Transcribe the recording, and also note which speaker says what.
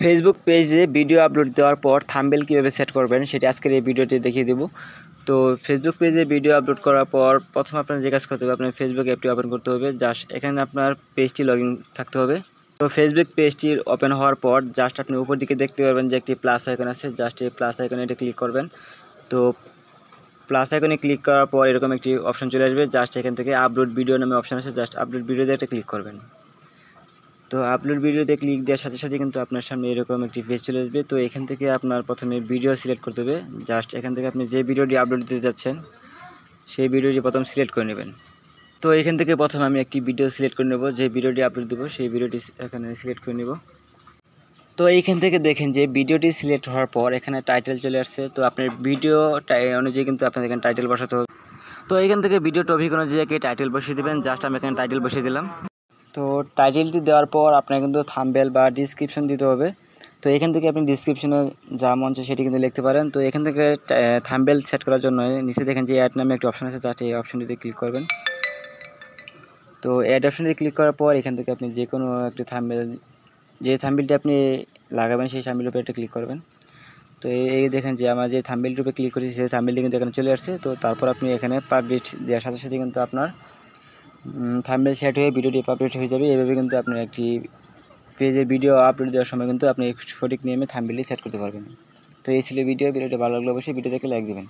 Speaker 1: Facebook পেজে video upload দেওয়ার পর থাম্বনেল কীভাবে সেট করবেন সেটি আজকের এই ভিডিওটি দেখিয়ে দেব। তো ফেসবুক পেজে ভিডিও আপলোড করার পর প্রথমে আপনার যে কাজ করতে হবে, আপনার ফেসবুক অ্যাপটি ওপেন করতে হবে। জাস্ট এখানে আপনার পেজটি লগইন থাকতে হবে। তো ফেসবুক পেজটি ওপেন হওয়ার পর জাস্ট আপনি উপর দিকে দেখতে পারবেন যে একটি প্লাস আইকন আছে। জাস্ট এই প্লাস আইকনে এটা ক্লিক করবেন। তো প্লাস আইকনে ক্লিক করার পর এরকম একটি অপশন চলে আসবে। জাস্ট এখান থেকে আপলোড ভিডিও নামে অপশন আছে, জাস্ট আপলোড ভিডিওতে একটা ক্লিক করবেন। তো আপলোড ভিডিওতে ক্লিক দেওয়ার সাথে সাথে কিন্তু আপনার সামনে এরকম একটি পেজ চলে আসবে। তো এখান থেকে আপনার প্রথমে ভিডিও সিলেক্ট করতে হবে। জাস্ট এখান থেকে আপনি যে ভিডিওটি আপলোড দিতে যাচ্ছেন সেই ভিডিওটি প্রথম সিলেক্ট করে নেবেন। তো এখান থেকে প্রথমে আমি একটি ভিডিও সিলেক্ট করে নেব, যে ভিডিওটি আপলোড দেবো সেই ভিডিওটি এখানে সিলেক্ট করে নেব। তো এইখান থেকে দেখেন যে ভিডিওটি সিলেক্ট হওয়ার পর এখানে টাইটেল চলে আসছে। তো আপনার ভিডিও অনুযায়ী কিন্তু আপনার এখানে টাইটেল বসাতে হবে। তো এখান থেকে ভিডিও টপিক অনুযায়ী টাইটেল বসিয়ে দেবেন। জাস্ট আমি এখানে টাইটেল বসিয়ে দিলাম। তো টাইটেলটি দেওয়ার পর আপনার কিন্তু থাম্বনেল বা ডিসক্রিপশন দিতে হবে। তো এখান থেকে আপনি ডিসক্রিপশনে যা মন চায় সেটি কিন্তু লিখতে পারেন। তো এখান থেকে থাম্বনেল সেট করার জন্য নিচে দেখেন যে অ্যাড নামে একটা অপশন আছে, যাতে এই অপশনটিতে ক্লিক করবেন। তো অ্যাড অপশনটি ক্লিক করার পর এখান থেকে আপনি যে কোনো একটি থাম্বনেল, যে থাম্বনেলটি আপনি লাগাবেন সেই থাম্বনেলের উপরে একটা ক্লিক করবেন। তো এই দেখেন যে আমার যে থাম্বনেলটির উপরে ক্লিক করেছি সেই থাম্বনেলটি কিন্তু এখানে চলে আসছে। তো তারপর আপনি এখানে পাবলিশ দেওয়ার সাথে সাথে কিন্তু আপনার থাম্বনেল সেট হয়ে ভিডিওটি পাবলিশ হয়ে যাবে। এভাবে কিন্তু আপনার একটি পেজে ভিডিও আপলোড দেওয়ার সময় কিন্তু আপনি সঠিক নিয়মে থাম্বনেলটি সেট করতে পারবেন। তো এই ছিল ভিডিওটি ভালো লাগলে অবশ্যই ভিডিওটাকে লাইক দেবেন।